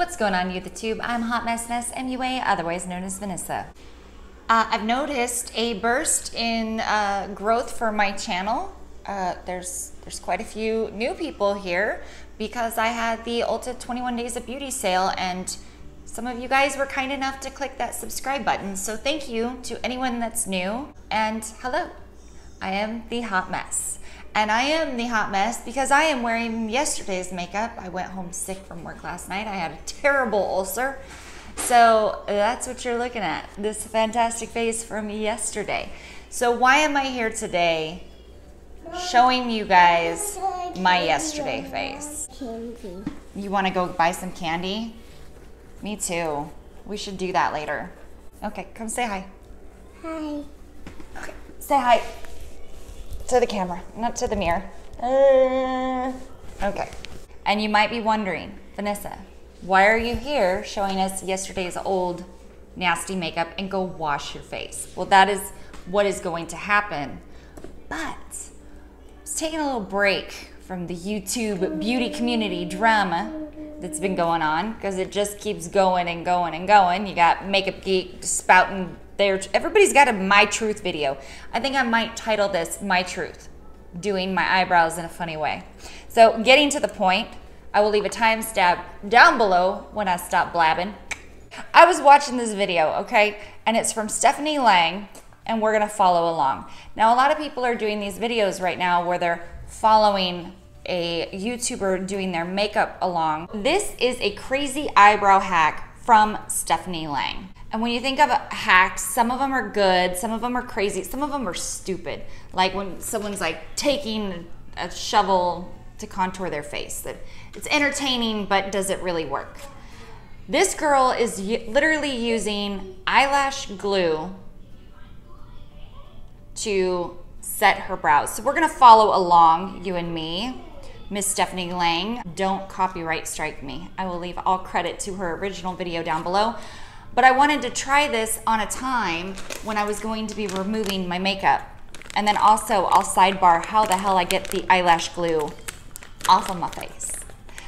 What's going on YouTube? I'm HotMessNess, MUA, otherwise known as Vanessa. I've noticed a burst in growth for my channel. There's quite a few new people here because I had the Ulta 21 Days of Beauty sale, and some of you guys were kind enough to click that subscribe button. So thank you to anyone that's new, and hello, I am the Hot Mess. And I am the hot mess because I am wearing yesterday's makeup. I went home sick from work last night. I had a terrible ulcer. So that's what you're looking at, this fantastic face from yesterday. So why am I here today showing you guys my yesterday face? Candy. You want to go buy some candy? Me too. We should do that later. Okay, come say hi. Hi. Okay, say hi. To the camera, not to the mirror. Okay. And you might be wondering, Vanessa, why are you here showing us yesterday's old nasty makeup and go wash your face? Well, that is what is going to happen. But I was taking a little break from the YouTube beauty community drama that's been going on because it just keeps going and going and going. You got Makeup Geek spouting there. Everybody's got a My Truth video. I think I might title this My Truth, doing my eyebrows in a funny way. So getting to the point, I will leave a timestamp down below when I stop blabbing. I was watching this video, okay, and it's from Stephanie Lange, and we're gonna follow along. Now, a lot of people are doing these videos right now where they're following a YouTuber doing their makeup along. This is a crazy eyebrow hack from Stephanie Lange. And when you think of hacks, some of them are good, some of them are crazy, some of them are stupid. Like when someone's like taking a shovel to contour their face. It's entertaining, but does it really work? This girl is literally using eyelash glue to set her brows. So we're gonna follow along, you and me. Miss Stephanie Lange, don't copyright strike me. I will leave all credit to her original video down below. But I wanted to try this on a time when I was going to be removing my makeup. And then also I'll sidebar how the hell I get the eyelash glue off of my face.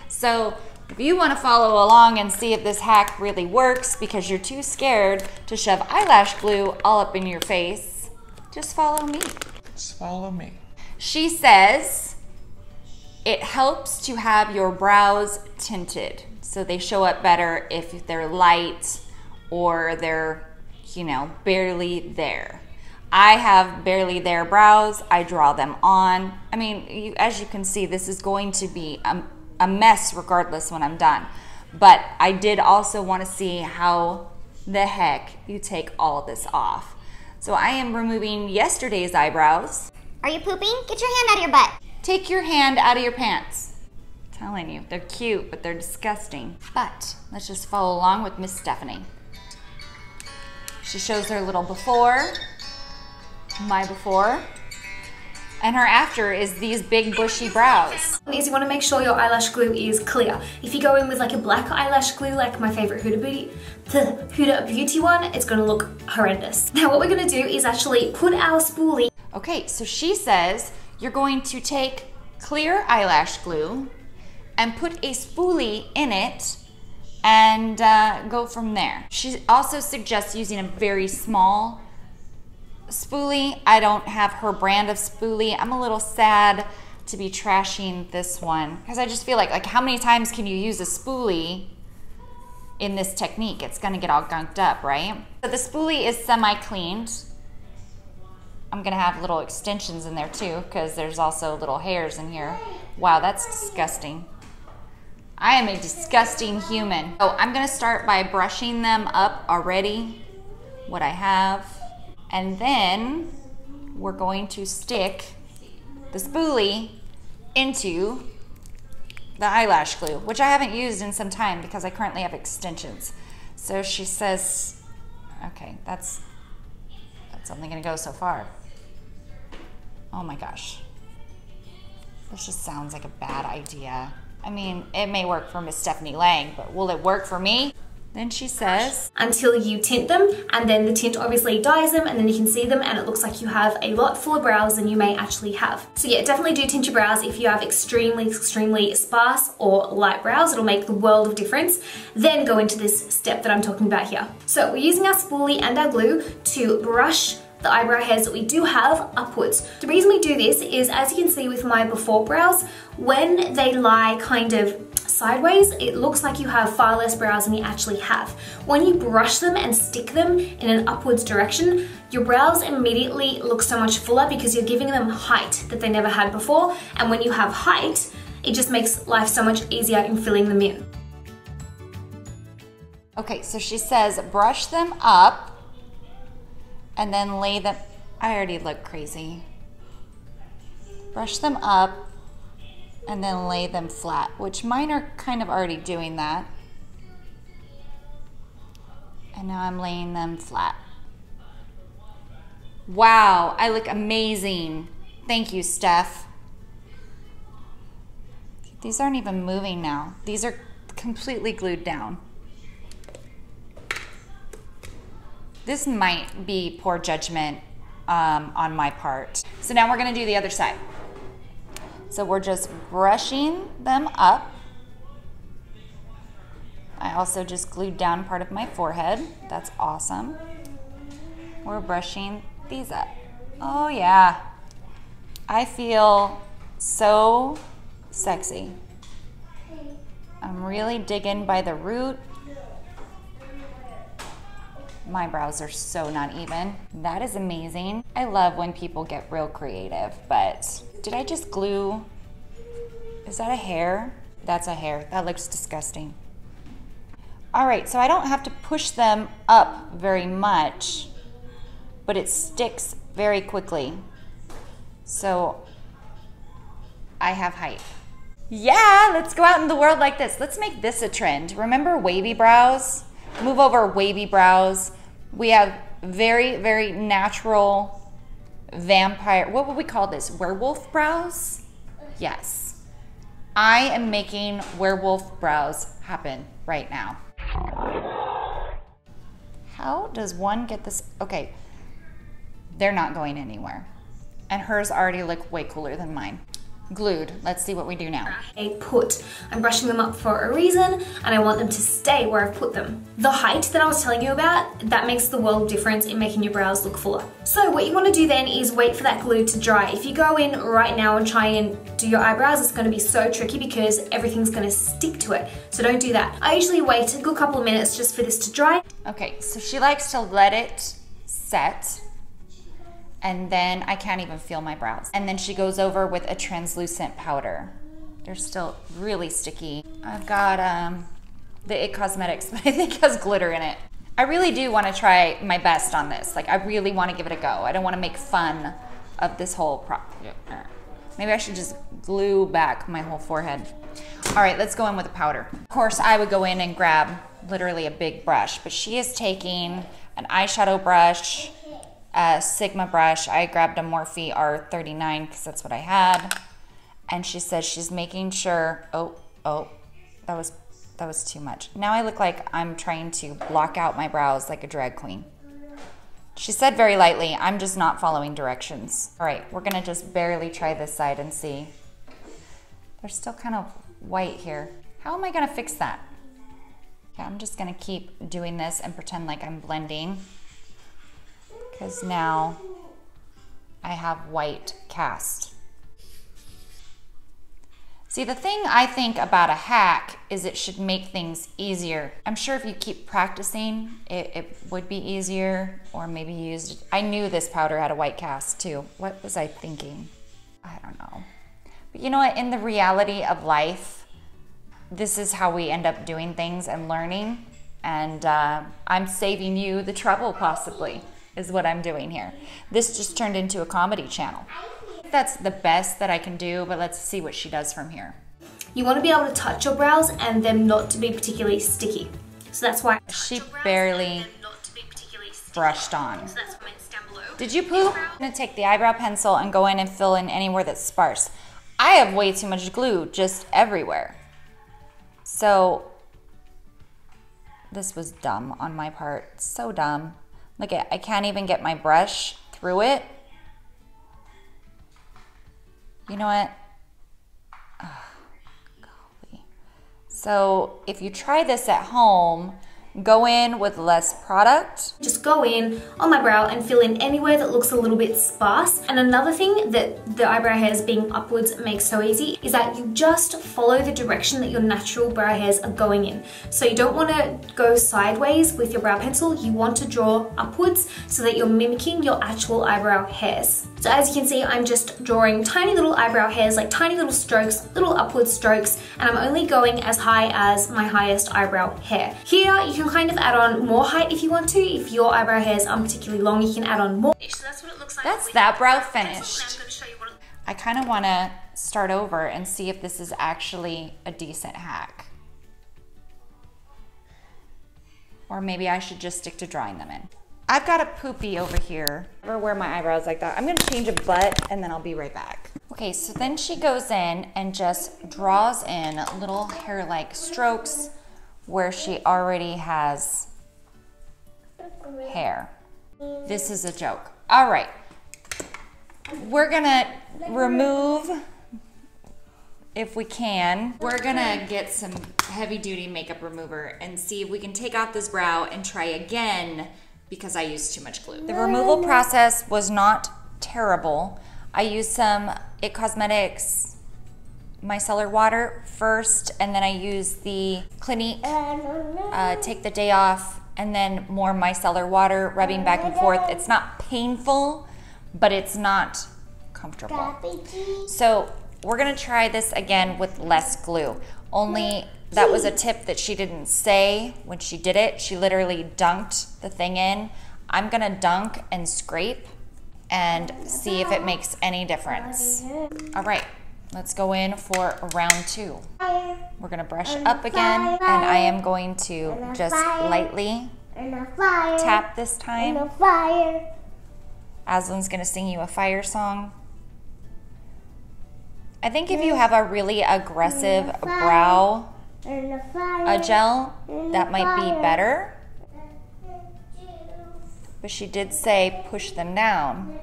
So if you want to follow along and see if this hack really works because you're too scared to shove eyelash glue all up in your face, just follow me. Just follow me. She says it helps to have your brows tinted so they show up better if they're light or they're, you know, barely there. I have barely there brows. I draw them on. I mean, as you can see, this is going to be a mess regardless when I'm done. But I did also want to see how the heck you take all of this off. So I am removing yesterday's eyebrows. Are you pooping? Get your hand out of your butt. Take your hand out of your pants. I'm telling you, they're cute, but they're disgusting. But let's just follow along with Miss Stephanie. She shows her little before, my before, and her after is these big bushy brows. Is you want to make sure your eyelash glue is clear. If you go in with like a black eyelash glue, like my favorite Huda Beauty one, it's going to look horrendous. Now what we're going to do is actually put our spoolie. Okay, so she says you're going to take clear eyelash glue and put a spoolie in it and go from there. She also suggests using a very small spoolie. I don't have her brand of spoolie. I'm a little sad to be trashing this one because I just feel like how many times can you use a spoolie in this technique? It's gonna get all gunked up, right? So the spoolie is semi-cleaned. I'm gonna have little extensions in there too because there's also little hairs in here. Wow, that's disgusting. I am a disgusting human. So I'm gonna start by brushing them up already, what I have. And then we're going to stick the spoolie into the eyelash glue, which I haven't used in some time because I currently have extensions. So she says, okay, that's only gonna go so far. Oh my gosh. This just sounds like a bad idea. I mean, it may work for Miss Stephanie Lange, but will it work for me? Then she says, until you tint them, and then the tint obviously dyes them, and then you can see them and it looks like you have a lot fuller brows than you may actually have. So yeah, definitely do tint your brows if you have extremely sparse or light brows. It'll make the world of difference. Then go into this step that I'm talking about here. So we're using our spoolie and our glue to brush the eyebrow hairs that we do have upwards. The reason we do this is, as you can see with my before brows, when they lie kind of sideways, it looks like you have far less brows than you actually have. When you brush them and stick them in an upwards direction, your brows immediately look so much fuller because you're giving them height that they never had before. And when you have height, it just makes life so much easier in filling them in. okay, so she says brush them up and then lay them, I already look crazy. Brush them up and then lay them flat, which mine are kind of already doing that. And now I'm laying them flat. Wow, I look amazing. Thank you, Steph. These aren't even moving now. These are completely glued down. This might be poor judgment on my part. So now we're gonna do the other side. So we're just brushing them up. I also just glued down part of my forehead. That's awesome. We're brushing these up. Oh yeah. I feel so sexy. I'm really digging by the root. My brows are so not even. That is amazing. I love when people get real creative, but did I just glue? Is that a hair? That's a hair. That looks disgusting. All right, so I don't have to push them up very much, but it sticks very quickly. So I have height. Yeah, let's go out in the world like this. Let's make this a trend. Remember wavy brows? Move over wavy brows. We have very natural vampire, what would we call this? Werewolf brows? Yes. I am making werewolf brows happen right now. How does one get this? Okay, they're not going anywhere. And hers already look way cooler than mine. Glued. Let's see what we do now. I'm brushing them up for a reason, and I want them to stay where I've put them. The height that I was telling you about, that makes the world of difference in making your brows look fuller. So what you want to do then is wait for that glue to dry. If you go in right now and try and do your eyebrows, it's going to be so tricky because everything's going to stick to it. So don't do that. I usually wait a good couple of minutes just for this to dry. Okay, so she likes to let it set. And then I can't even feel my brows. And then she goes over with a translucent powder. They're still really sticky. I've got the It Cosmetics, but I think it has glitter in it. I really do want to try my best on this. Like, I really want to give it a go. I don't want to make fun of this whole project. Maybe I should just glue back my whole forehead. All right, let's go in with a powder. Of course, I would go in and grab literally a big brush, but she is taking an eyeshadow brush, a Sigma brush. I grabbed a Morphe R39 because that's what I had. And she says she's making sure, oh, that was too much. Now I look like I'm trying to block out my brows like a drag queen. She said very lightly, I'm just not following directions. All right, we're gonna just barely try this side and see. They're still kind of white here. How am I gonna fix that? Yeah, I'm just gonna keep doing this and pretend like I'm blending, because now I have white cast. See, the thing I think about a hack is it should make things easier. I'm sure if you keep practicing, it would be easier, or maybe you used it. I knew this powder had a white cast too. What was I thinking? I don't know. But you know what, in the reality of life, this is how we end up doing things and learning. And I'm saving you the trouble, possibly, is what I'm doing here. This just turned into a comedy channel. That's the best that I can do, but let's see what she does from here. You want to be able to touch your brows and them not to be particularly sticky. So that's why she barely brushed on. Did you poop? I'm gonna take the eyebrow pencil and go in and fill in anywhere that's sparse. I have way too much glue just everywhere. So this was dumb on my part. So dumb. Look at, I can't even get my brush through it. You know what? Oh, golly. So if you try this at home, go in with less product. Just go in on my brow and fill in anywhere that looks a little bit sparse. And another thing that the eyebrow hairs being upwards makes so easy is that you just follow the direction that your natural brow hairs are going in. So you don't want to go sideways with your brow pencil, you want to draw upwards so that you're mimicking your actual eyebrow hairs. So as you can see, I'm just drawing tiny little eyebrow hairs, like tiny little strokes, little upward strokes, and I'm only going as high as my highest eyebrow hair. Here, you can kind of add on more height if you want to. If your eyebrow hairs aren't particularly long, you can add on more. So that's what it looks like. That's that brow finished. I kind of want to start over and see if this is actually a decent hack. Or maybe I should just stick to drawing them in. I've got a poopy over here. I never wear my eyebrows like that. I'm gonna change a butt and then I'll be right back. Okay, so then she goes in and just draws in little hair-like strokes where she already has hair. This is a joke. All right, we're gonna remove, if we can, we're gonna get some heavy-duty makeup remover and see if we can take off this brow and try again because I used too much glue. The removal process was not terrible. I used some IT Cosmetics micellar water first, and then I used the Clinique Take the Day Off, and then more micellar water, rubbing back and forth. It's not painful, but it's not comfortable. So we're gonna try this again with less glue. Only that was a tip that she didn't say when she did it. She literally dunked the thing in. I'm gonna dunk and scrape and see if it makes any difference. All right, let's go in for round 2. We're gonna brush up again, and I am going to just lightly tap this time. Aslan's gonna sing you a fire song. I think if you have a really aggressive brow gel, that might be better. But she did say push them down.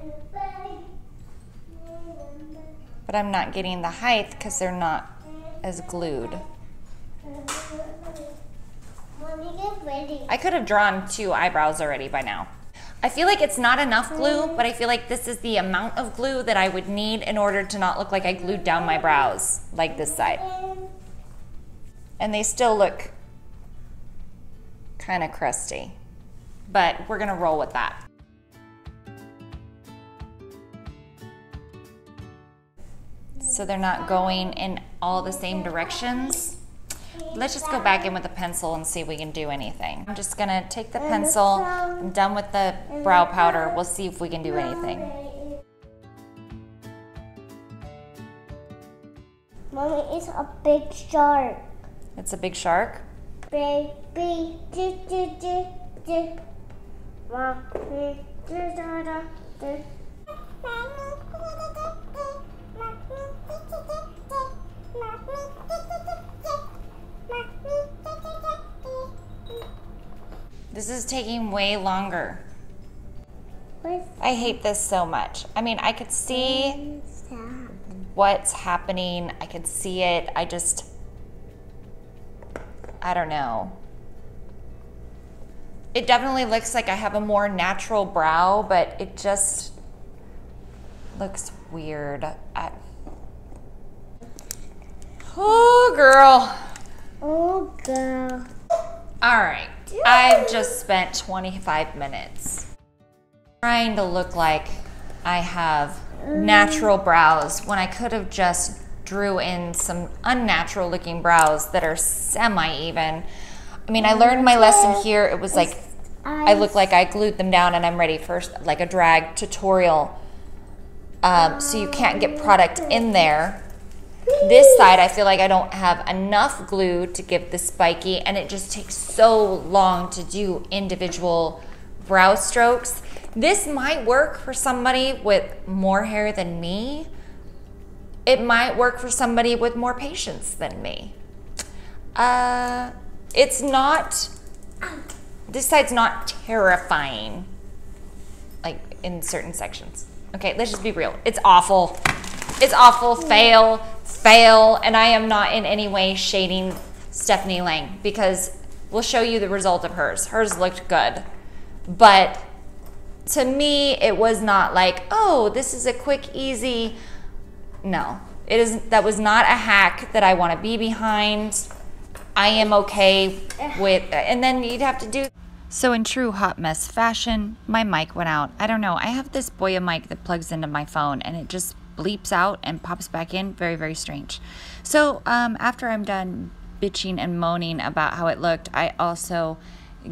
But I'm not getting the height because they're not as glued. I could have drawn 2 eyebrows already by now. I feel like it's not enough glue, but I feel like this is the amount of glue that I would need in order to not look like I glued down my brows, like this side. And they still look kind of crusty, but we're gonna roll with that. So they're not going in all the same directions. Let's just go back in with a pencil and see if we can do anything. I'm just gonna take the pencil. I'm done with the brow powder. We'll see if we can do anything. Mommy, it's a big shark. It's a big shark? Baby, This is taking way longer. I hate this so much. I mean, I could see what's happening. I could see it. I don't know. It definitely looks like I have a more natural brow, but it just looks weird. Oh, girl. Oh, girl. All right, I've just spent 25 minutes trying to look like I have natural brows when I could have just drew in some unnatural looking brows that are semi-even. I mean, I learned my lesson here. It was like, I look like I glued them down and I'm ready for like a drag tutorial. So you can't get product in there. This side, I feel like I don't have enough glue to give the spiky, and it just takes so long to do individual brow strokes. This might work for somebody with more hair than me. It might work for somebody with more patience than me. It's not This side's not terrifying, like in certain sections. Okay, let's just be real. It's awful. It's awful. Fail, fail. And I am not in any way shading Stephanie Lange because we'll show you the result of hers. Hers looked good. But to me, it was not like, oh, this is a quick, easy. No, that was not a hack that I want to be behind. I am okay with, and then you'd have to do. So in true hot mess fashion, my mic went out. I don't know, I have this Boya mic that plugs into my phone and it just bleeps out and pops back in. Very, very strange. So after I'm done bitching and moaning about how it looked, I also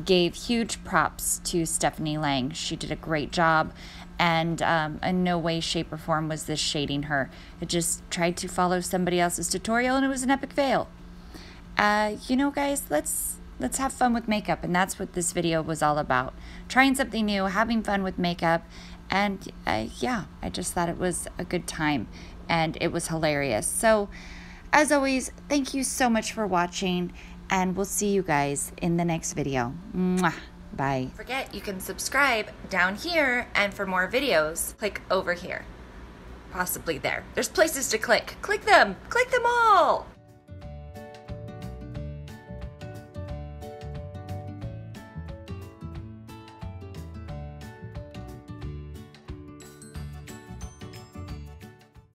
gave huge props to Stephanie Lange. She did a great job, and in no way, shape, or form was this shading her. It just tried to follow somebody else's tutorial and it was an epic fail. You know, guys, let's have fun with makeup, and that's what this video was all about. Trying something new, having fun with makeup, and yeah, I just thought it was a good time, and it was hilarious. So, as always, thank you so much for watching, and we'll see you guys in the next video. Mwah. Bye. Don't forget, you can subscribe down here, and for more videos, click over here. Possibly there. There's places to click. Click them all!